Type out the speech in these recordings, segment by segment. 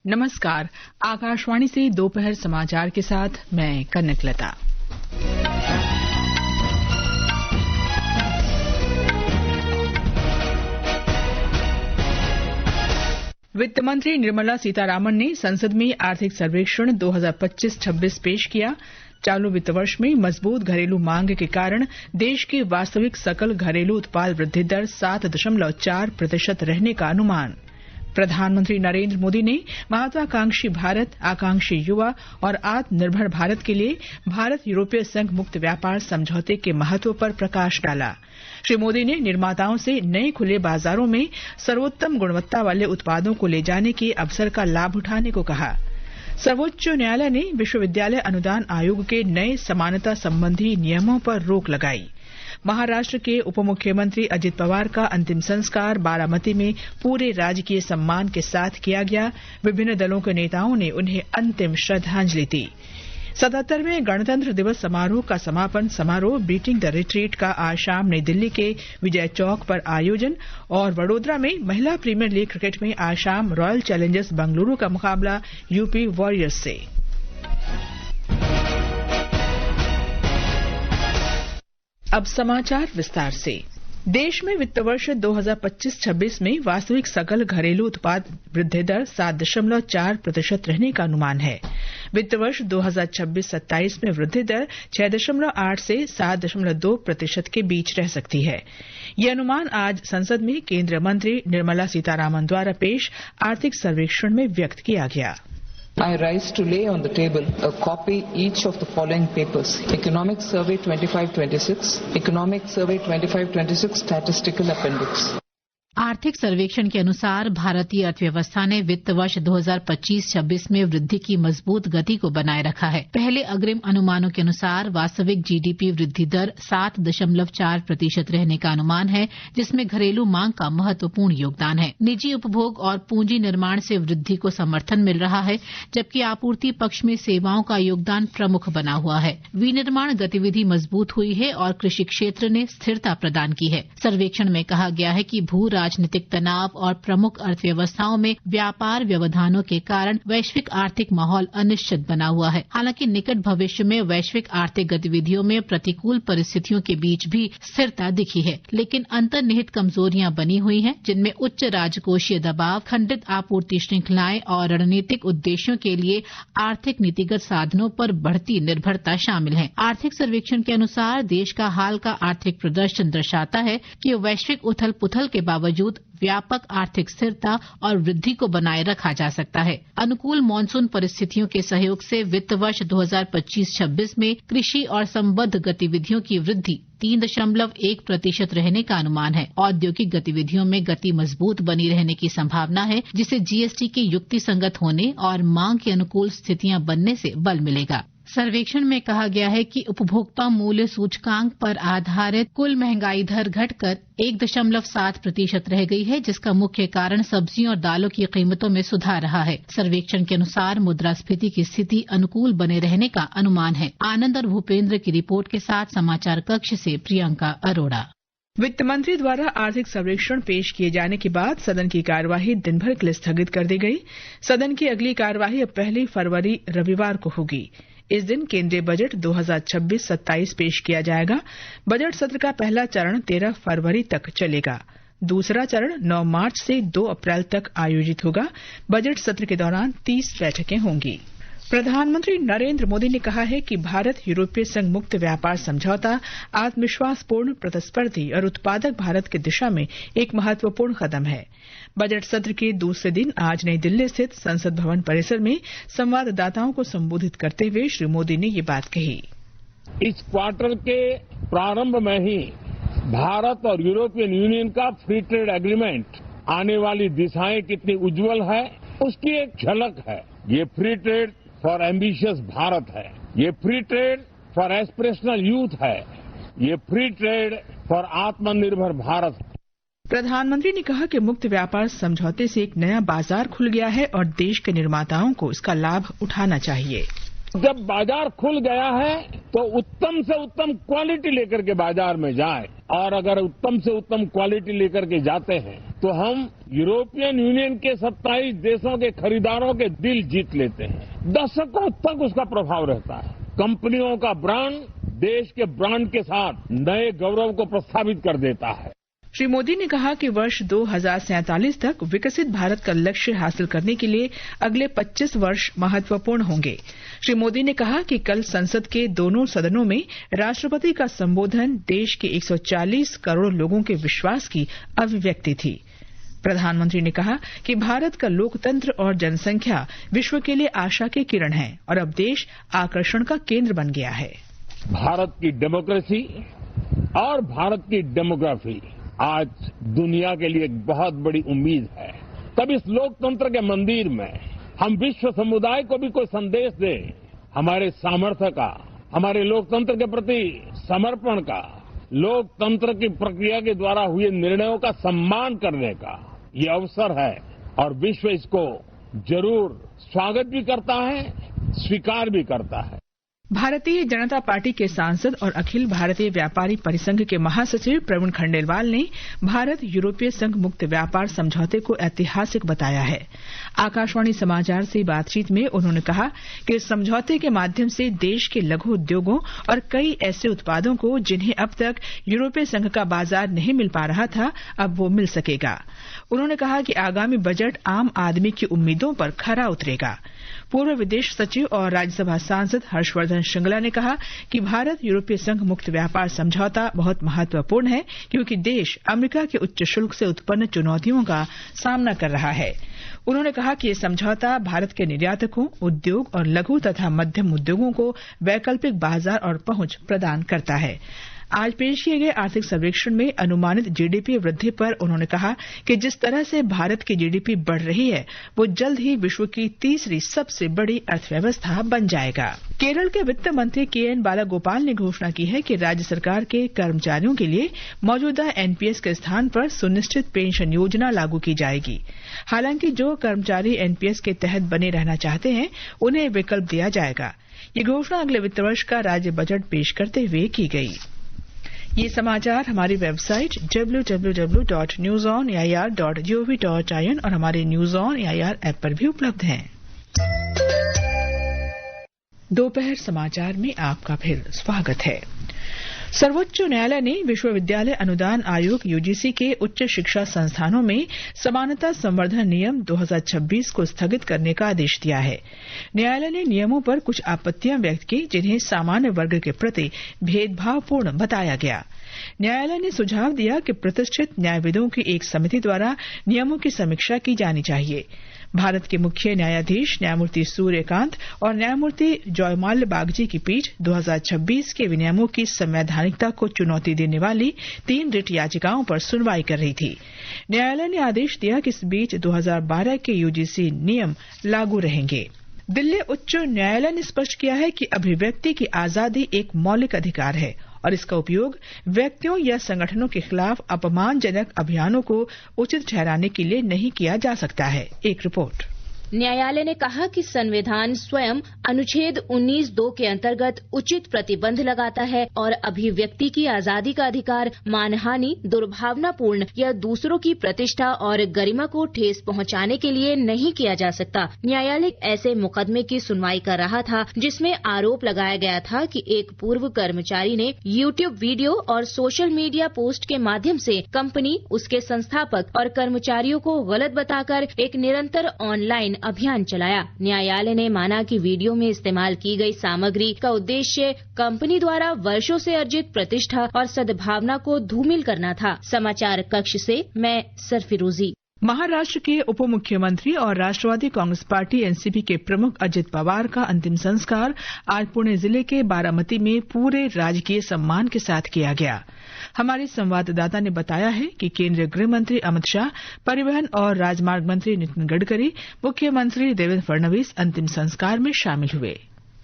नमस्कार, आकाशवाणी से दोपहर समाचार के साथ मैं कनकलता। वित्त मंत्री निर्मला सीतारामन ने संसद में आर्थिक सर्वेक्षण 2025-26 पेश किया। चालू वित्त वर्ष में मजबूत घरेलू मांग के कारण देश की वास्तविक सकल घरेलू उत्पाद वृद्धि दर 7.4% रहने का अनुमान। प्रधानमंत्री नरेंद्र मोदी ने महत्वाकांक्षी भारत, आकांक्षी युवा और आत्मनिर्भर भारत के लिए भारत यूरोपीय संघ मुक्त व्यापार समझौते के महत्व पर प्रकाश डाला। श्री मोदी ने निर्माताओं से नए खुले बाजारों में सर्वोत्तम गुणवत्ता वाले उत्पादों को ले जाने के अवसर का लाभ उठाने को कहा। सर्वोच्च न्यायालय ने विश्वविद्यालय अनुदान आयोग के नए समानता संबंधी नियमों पर रोक लगाई। महाराष्ट्र के उप मुख्यमंत्री अजित पवार का अंतिम संस्कार बारामती में पूरे राजकीय सम्मान के साथ किया गया। विभिन्न दलों के नेताओं ने उन्हें अंतिम श्रद्धांजलि दी। 77वें गणतंत्र दिवस समारोह का समापन समारोह बीटिंग द रिट्रीट का आज शाम नई दिल्ली के विजय चौक पर आयोजन और वडोदरा में महिला प्रीमियर लीग क्रिकेट में आज शाम रॉयल चैलेंजर्स बेंगलुरु का मुकाबला यूपी वॉरियर्स से। अब समाचार विस्तार से। देश में वित्त वर्ष 2025-26 में वास्तविक सकल घरेलू उत्पाद वृद्धि दर 7.4% रहने का अनुमान है। वित्त वर्ष 2026-27 में वृद्धि दर 6.8 से 7.2% के बीच रह सकती है। यह अनुमान आज संसद में केंद्रीय मंत्री निर्मला सीतारामन द्वारा पेश आर्थिक सर्वेक्षण में व्यक्त किया गया। I rise to lay on the table a copy each of the following papers: Economic Survey 25-26, Economic Survey 25-26 Statistical Appendix। आर्थिक सर्वेक्षण के अनुसार भारतीय अर्थव्यवस्था ने वित्त वर्ष 2025-26 में वृद्धि की मजबूत गति को बनाए रखा है। पहले अग्रिम अनुमानों के अनुसार वास्तविक जीडीपी वृद्धि दर 7.4% रहने का अनुमान है, जिसमें घरेलू मांग का महत्वपूर्ण योगदान है। निजी उपभोग और पूंजी निर्माण से वृद्धि को समर्थन मिल रहा है, जबकि आपूर्ति पक्ष में सेवाओं का योगदान प्रमुख बना हुआ है। विनिर्माण गतिविधि मजबूत हुई है और कृषि क्षेत्र ने स्थिरता प्रदान की है। सर्वेक्षण में कहा गया है कि भू राजनीतिक तनाव और प्रमुख अर्थव्यवस्थाओं में व्यापार व्यवधानों के कारण वैश्विक आर्थिक माहौल अनिश्चित बना हुआ है। हालांकि निकट भविष्य में वैश्विक आर्थिक गतिविधियों में प्रतिकूल परिस्थितियों के बीच भी स्थिरता दिखी है, लेकिन अंतर्निहित कमजोरियां बनी हुई हैं, जिनमें उच्च राजकोषीय दबाव, खंडित आपूर्ति श्रृंखलाएं और रणनीतिक उद्देश्यों के लिए आर्थिक नीतिगत साधनों पर बढ़ती निर्भरता शामिल है। आर्थिक सर्वेक्षण के अनुसार देश का हाल का आर्थिक प्रदर्शन दर्शाता है कि वैश्विक उथल पुथल के बावजूद व्यापक आर्थिक स्थिरता और वृद्धि को बनाए रखा जा सकता है। अनुकूल मॉनसून परिस्थितियों के सहयोग से वित्त वर्ष 2025-26 में कृषि और संबद्ध गतिविधियों की वृद्धि 3.1% रहने का अनुमान है। औद्योगिक गतिविधियों में गति मजबूत बनी रहने की संभावना है, जिसे जीएसटी के युक्तिसंगत होने और मांग के अनुकूल स्थितियां बनने से बल मिलेगा। सर्वेक्षण में कहा गया है कि उपभोक्ता मूल्य सूचकांक पर आधारित कुल महंगाई दर घटकर 1.7% रह गई है, जिसका मुख्य कारण सब्जियों और दालों की कीमतों में सुधार रहा है। सर्वेक्षण के अनुसार मुद्रास्फीति की स्थिति अनुकूल बने रहने का अनुमान है। आनंद और भूपेंद्र की रिपोर्ट के साथ समाचार कक्ष से प्रियंका अरोड़ा। वित्त मंत्री द्वारा आर्थिक सर्वेक्षण पेश किए जाने के बाद सदन की कार्यवाही दिन भर के लिए स्थगित कर दी गई। सदन की अगली कार्यवाही अब 1 फरवरी रविवार को होगी। इस दिन केंद्रीय बजट 2026-27 पेश किया जाएगा। बजट सत्र का पहला चरण 13 फरवरी तक चलेगा। दूसरा चरण 9 मार्च से 2 अप्रैल तक आयोजित होगा। बजट सत्र के दौरान 30 बैठकें होंगी। प्रधानमंत्री नरेंद्र मोदी ने कहा है कि भारत यूरोपीय संघ मुक्त व्यापार समझौता आत्मविश्वासपूर्ण, प्रतिस्पर्धी और उत्पादक भारत की दिशा में एक महत्वपूर्ण कदम है। बजट सत्र के दूसरे दिन आज नई दिल्ली स्थित संसद भवन परिसर में संवाददाताओं को संबोधित करते हुए श्री मोदी ने ये बात कही। इस क्वार्टर के प्रारंभ में ही भारत और यूरोपियन यूनियन का फ्री ट्रेड एग्रीमेंट आने वाली दिशाएं कितनी उज्जवल है, उसकी एक झलक है। ये free trade for ambitious Bharat है, ये free trade for aspirational youth है, ये फ्री ट्रेड फॉर आत्मनिर्भर भारत है। प्रधानमंत्री ने कहा कि मुक्त व्यापार समझौते से एक नया बाजार खुल गया है और देश के निर्माताओं को इसका लाभ उठाना चाहिए। जब बाजार खुल गया है तो उत्तम से उत्तम क्वालिटी लेकर के बाजार में जाए, और अगर उत्तम से उत्तम क्वालिटी लेकर के जाते हैं तो हम यूरोपियन यूनियन के 27 देशों के खरीदारों के दिल जीत लेते हैं। दशकों तक उसका प्रभाव रहता है। कंपनियों का ब्रांड देश के ब्रांड के साथ नए गौरव को प्रस्थापित कर देता है। श्री मोदी ने कहा कि वर्ष 2047 तक विकसित भारत का लक्ष्य हासिल करने के लिए अगले 25 वर्ष महत्वपूर्ण होंगे। श्री मोदी ने कहा कि कल संसद के दोनों सदनों में राष्ट्रपति का संबोधन देश के 140 करोड़ लोगों के विश्वास की अभिव्यक्ति थी। प्रधानमंत्री ने कहा कि भारत का लोकतंत्र और जनसंख्या विश्व के लिए आशा की किरण है और अब देश आकर्षण का केंद्र बन गया है। भारत की डेमोक्रेसी और भारत की डेमोग्राफी आज दुनिया के लिए एक बहुत बड़ी उम्मीद है। तब इस लोकतंत्र के मंदिर में हम विश्व समुदाय को भी कोई संदेश दें, हमारे सामर्थ्य का, हमारे लोकतंत्र के प्रति समर्पण का, लोकतंत्र की प्रक्रिया के द्वारा हुए निर्णयों का सम्मान करने का ये अवसर है और विश्व इसको जरूर स्वागत भी करता है, स्वीकार भी करता है। भारतीय जनता पार्टी के सांसद और अखिल भारतीय व्यापारी परिसंघ के महासचिव प्रवीण खंडेलवाल ने भारत यूरोपीय संघ मुक्त व्यापार समझौते को ऐतिहासिक बताया है। आकाशवाणी समाचार से बातचीत में उन्होंने कहा कि इस समझौते के माध्यम से देश के लघु उद्योगों और कई ऐसे उत्पादों को जिन्हें अब तक यूरोपीय संघ का बाजार नहीं मिल पा रहा था, अब वो मिल सकेगा। उन्होंने कहा कि आगामी बजट आम आदमी की उम्मीदों पर खरा उतरेगा। पूर्व विदेश सचिव और राज्यसभा सांसद हर्षवर्धन श्रृंगला ने कहा कि भारत यूरोपीय संघ मुक्त व्यापार समझौता बहुत महत्वपूर्ण है क्योंकि देश अमेरिका के उच्च शुल्क से उत्पन्न चुनौतियों का सामना कर रहा है। उन्होंने कहा कि ये समझौता भारत के निर्यातकों, उद्योग और लघु तथा मध्यम उद्योगों को वैकल्पिक बाजार और पहुंच प्रदान करता है। आज पेश किए गए आर्थिक सर्वेक्षण में अनुमानित जीडीपी वृद्धि पर उन्होंने कहा कि जिस तरह से भारत की जीडीपी बढ़ रही है वो जल्द ही विश्व की तीसरी सबसे बड़ी अर्थव्यवस्था बन जाएगा। केरल के वित्त मंत्री के.एन. बालागोपाल ने घोषणा की है कि राज्य सरकार के कर्मचारियों के लिए मौजूदा एनपीएस के स्थान पर सुनिश्चित पेंशन योजना लागू की जाएगी। हालांकि जो कर्मचारी एनपीएस के तहत बने रहना चाहते हैं उन्हें विकल्प दिया जाएगा। ये घोषणा अगले वित्त वर्ष का राज्य बजट पेश करते हुए की गई। ये समाचार हमारी वेबसाइट www.newsonair.gov.in और हमारे न्यूज ऑन एआईआर ऐप पर भी उपलब्ध हैं। दोपहर समाचार में आपका फिर स्वागत है। सर्वोच्च न्यायालय ने विश्वविद्यालय अनुदान आयोग यूजीसी के उच्च शिक्षा संस्थानों में समानता संवर्धन नियम 2026 को स्थगित करने का आदेश दिया है। न्यायालय ने नियमों पर कुछ आपत्तियां व्यक्त की जिन्हें सामान्य वर्ग के प्रति भेदभावपूर्ण बताया गया। न्यायालय ने सुझाव दिया कि प्रतिष्ठित न्यायविदों की एक समिति द्वारा नियमों की समीक्षा की जानी चाहिए। भारत के मुख्य न्यायाधीश न्यायमूर्ति सूर्यकांत और न्यायमूर्ति जयमाल्य बागची की पीठ 2026 के विनियमों की संवैधानिकता को चुनौती देने वाली 3 रिट याचिकाओं पर सुनवाई कर रही थी। न्यायालय ने आदेश दिया कि इस बीच 2012 के यूजीसी नियम लागू रहेंगे। दिल्ली उच्च न्यायालय ने स्पष्ट किया है कि अभिव्यक्ति की आजादी एक मौलिक अधिकार है और इसका उपयोग व्यक्तियों या संगठनों के खिलाफ अपमानजनक अभियानों को उचित ठहराने के लिए नहीं किया जा सकता है। एक रिपोर्ट। न्यायालय ने कहा कि संविधान स्वयं अनुच्छेद 19(2) के अंतर्गत उचित प्रतिबंध लगाता है और अभिव्यक्ति की आजादी का अधिकार मानहानि, दुर्भावनापूर्ण या दूसरों की प्रतिष्ठा और गरिमा को ठेस पहुंचाने के लिए नहीं किया जा सकता। न्यायालय ऐसे मुकदमे की सुनवाई कर रहा था जिसमें आरोप लगाया गया था कि एक पूर्व कर्मचारी ने यूट्यूब वीडियो और सोशल मीडिया पोस्ट के माध्यम से कंपनी, उसके संस्थापक और कर्मचारियों को गलत बताकर एक निरंतर ऑनलाइन अभियान चलाया। न्यायालय ने माना कि वीडियो में इस्तेमाल की गई सामग्री का उद्देश्य कंपनी द्वारा वर्षों से अर्जित प्रतिष्ठा और सद्भावना को धूमिल करना था। समाचार कक्ष से मैं सरफिरोजी। महाराष्ट्र के उप मुख्यमंत्री और राष्ट्रवादी कांग्रेस पार्टी एनसीपी के प्रमुख अजित पवार का अंतिम संस्कार आज पुणे जिले के बारामती में पूरे राजकीय सम्मान के साथ किया गया। हमारे संवाददाता ने बताया है कि केंद्रीय गृह मंत्री अमित शाह, परिवहन और राजमार्ग मंत्री नितिन गडकरी, मुख्यमंत्री देवेंद्र फडणवीस अंतिम संस्कार में शामिल हुए।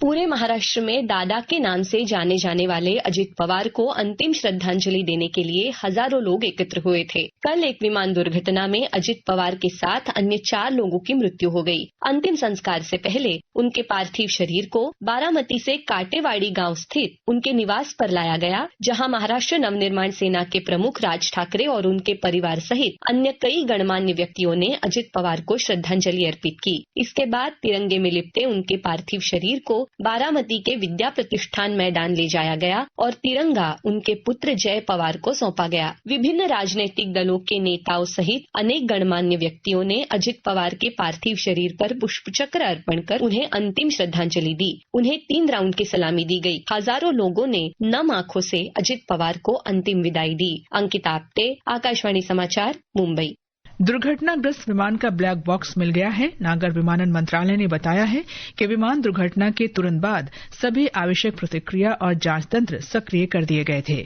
पूरे महाराष्ट्र में दादा के नाम से जाने जाने वाले अजित पवार को अंतिम श्रद्धांजलि देने के लिए हजारों लोग एकत्र हुए थे। कल एक विमान दुर्घटना में अजित पवार के साथ अन्य 4 लोगों की मृत्यु हो गई। अंतिम संस्कार से पहले उनके पार्थिव शरीर को बारामती से काटेवाड़ी गांव स्थित उनके निवास पर लाया गया, जहां महाराष्ट्र नवनिर्माण सेना के प्रमुख राज ठाकरे और उनके परिवार सहित अन्य कई गणमान्य व्यक्तियों ने अजित पवार को श्रद्धांजलि अर्पित की। इसके बाद तिरंगे में लिपटे उनके पार्थिव शरीर को बारामती के विद्या प्रतिष्ठान मैदान ले जाया गया और तिरंगा उनके पुत्र जय पवार को सौंपा गया। विभिन्न राजनीतिक दलों के नेताओं सहित अनेक गणमान्य व्यक्तियों ने अजित पवार के पार्थिव शरीर पर पुष्पचक्र अर्पण कर उन्हें अंतिम श्रद्धांजलि दी। उन्हें 3 राउंड की सलामी दी गई। हजारों लोगों ने नम आंखों से अजित पवार को अंतिम विदाई दी। अंकिता आप्टे, आकाशवाणी समाचार, मुंबई। दुर्घटनाग्रस्त विमान का ब्लैक बॉक्स मिल गया है। नागर विमानन मंत्रालय ने बताया है कि विमान दुर्घटना के तुरंत बाद सभी आवश्यक प्रतिक्रिया और जांच तंत्र सक्रिय कर दिए गए थे।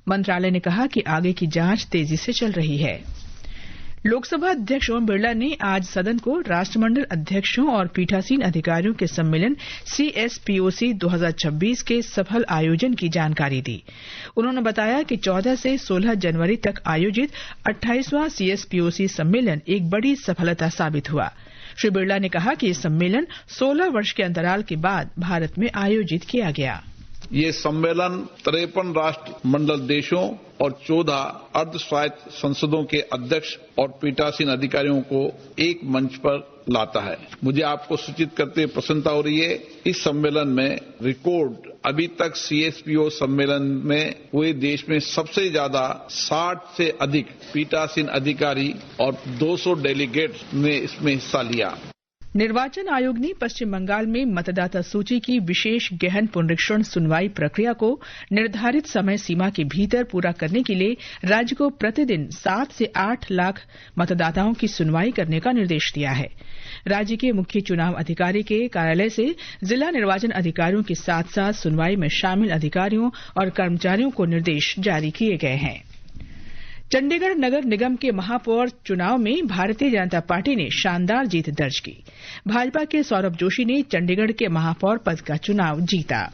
मंत्रालय ने कहा कि आगे की जांच तेजी से चल रही है। लोकसभा अध्यक्ष ओम बिरला ने आज सदन को राष्ट्रमंडल अध्यक्षों और पीठासीन अधिकारियों के सम्मेलन CSPOC 2026 के सफल आयोजन की जानकारी दी। उन्होंने बताया कि 14 से 16 जनवरी तक आयोजित 28वां CSPOC सम्मेलन एक बड़ी सफलता साबित हुआ। श्री बिरला ने कहा कि ये सम्मेलन 16 वर्ष के अंतराल के बाद भारत में आयोजित किया गया। ये सम्मेलन 53 राष्ट्रमंडल देशों और 14 अर्धस्वायत्त संसदों के अध्यक्ष और पीठासीन अधिकारियों को एक मंच पर लाता है। मुझे आपको सूचित करते हुए प्रसन्नता हो रही है, इस सम्मेलन में रिकॉर्ड अभी तक CSPO सम्मेलन में हुए देश में सबसे ज्यादा 60 से अधिक पीठासीन अधिकारी और 200 डेलीगेट्स ने इसमें हिस्सा लिया। निर्वाचन आयोग ने पश्चिम बंगाल में मतदाता सूची की विशेष गहन पुनरीक्षण सुनवाई प्रक्रिया को निर्धारित समय सीमा के भीतर पूरा करने के लिए राज्य को प्रतिदिन 7 से 8 लाख मतदाताओं की सुनवाई करने का निर्देश दिया है। राज्य के मुख्य चुनाव अधिकारी के कार्यालय से जिला निर्वाचन अधिकारियों के साथ साथ सुनवाई में शामिल अधिकारियों और कर्मचारियों को निर्देश जारी किए गए हैं। चंडीगढ़ नगर निगम के महापौर चुनाव में भारतीय जनता पार्टी ने शानदार जीत दर्ज की। भाजपा के सौरभ जोशी ने चंडीगढ़ के महापौर पद का चुनाव जीता।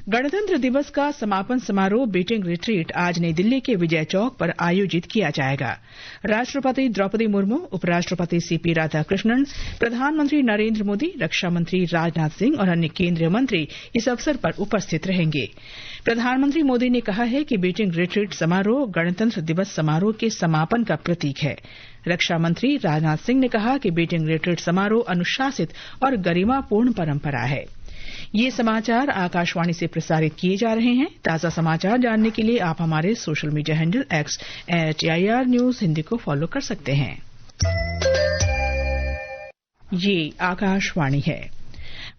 गणतंत्र दिवस का समापन समारोह बीटिंग रिट्रीट आज नई दिल्ली के विजय चौक पर आयोजित किया जाएगा। राष्ट्रपति द्रौपदी मुर्मू, उपराष्ट्रपति CP राधाकृष्णन, प्रधानमंत्री नरेंद्र मोदी, रक्षा मंत्री राजनाथ सिंह और अन्य केंद्रीय मंत्री इस अवसर पर उपस्थित रहेंगे। प्रधानमंत्री मोदी ने कहा है कि बीटिंग रिट्रीट समारोह गणतंत्र दिवस समारोह के समापन का प्रतीक है। रक्षा मंत्री राजनाथ सिंह ने कहा कि बीटिंग रिट्रीट समारोह अनुशासित और गरिमापूर्ण परंपरा है। ये समाचार आकाशवाणी से प्रसारित किए जा रहे हैं। ताजा समाचार जानने के लिए आप हमारे social media handle X @AIR News Hindi को फॉलो कर सकते हैं। ये आकाशवाणी है।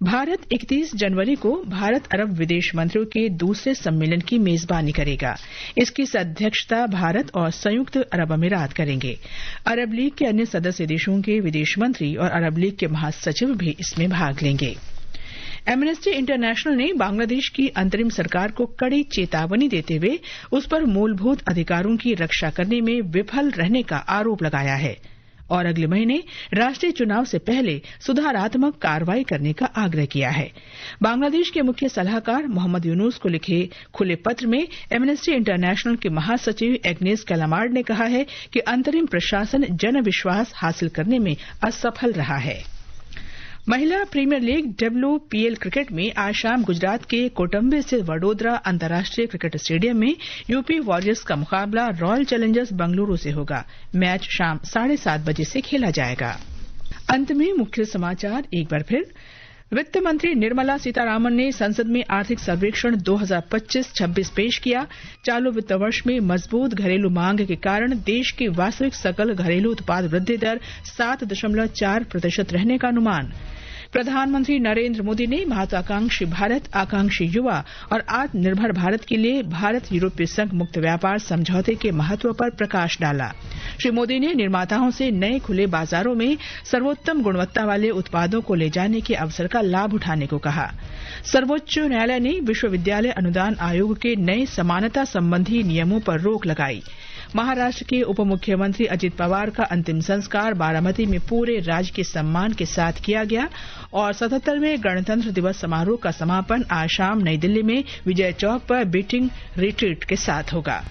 भारत 31 जनवरी को भारत अरब विदेश मंत्रियों के दूसरे सम्मेलन की मेजबानी करेगा। इसकी अध्यक्षता भारत और संयुक्त अरब अमीरात करेंगे। अरब लीग के अन्य सदस्य देशों के विदेश मंत्री और अरब लीग के महासचिव भी इसमें भाग लेंगे। एमनेस्टी इंटरनेशनल ने बांग्लादेश की अंतरिम सरकार को कड़ी चेतावनी देते हुए उस पर मूलभूत अधिकारों की रक्षा करने में विफल रहने का आरोप लगाया है और अगले महीने राष्ट्रीय चुनाव से पहले सुधारात्मक कार्रवाई करने का आग्रह किया है। बांग्लादेश के मुख्य सलाहकार मोहम्मद यूनुस को लिखे खुले पत्र में एमनेस्टी इंटरनेशनल के महासचिव एग्नेस कैलामार्ड ने कहा है कि अंतरिम प्रशासन जन विश्वास हासिल करने में असफल रहा है। महिला प्रीमियर लीग WPL क्रिकेट में आज शाम गुजरात के कोटम्बे स्थित वडोदरा अंतर्राष्ट्रीय क्रिकेट स्टेडियम में यूपी वॉरियर्स का मुकाबला रॉयल चैलेंजर्स बेंगलुरु से होगा। मैच शाम 7:30 बजे से खेला जाएगा। अंत में मुख्य समाचार एक बार फिर। वित्त मंत्री निर्मला सीतारामन ने संसद में आर्थिक सर्वेक्षण 2025-26 पेश किया। चालू वित्त वर्ष में मजबूत घरेलू मांग के कारण देश की वास्तविक सकल घरेलू उत्पाद वृद्धि दर 7.4% रहने का अनुमान। प्रधानमंत्री नरेंद्र मोदी ने महत्वाकांक्षी भारत, आकांक्षी युवा और आत्मनिर्भर भारत के लिए भारत यूरोपीय संघ मुक्त व्यापार समझौते के महत्व पर प्रकाश डाला। श्री मोदी ने निर्माताओं से नए खुले बाजारों में सर्वोत्तम गुणवत्ता वाले उत्पादों को ले जाने के अवसर का लाभ उठाने को कहा। सर्वोच्च न्यायालय ने विश्वविद्यालय अनुदान आयोग के नए समानता संबंधी नियमों पर रोक लगाई। महाराष्ट्र के उप मुख्यमंत्री अजित पवार का अंतिम संस्कार बारामती में पूरे राजकीय सम्मान के साथ किया गया और 77वें गणतंत्र दिवस समारोह का समापन आज शाम नई दिल्ली में विजय चौक पर बीटिंग रिट्रीट के साथ होगा।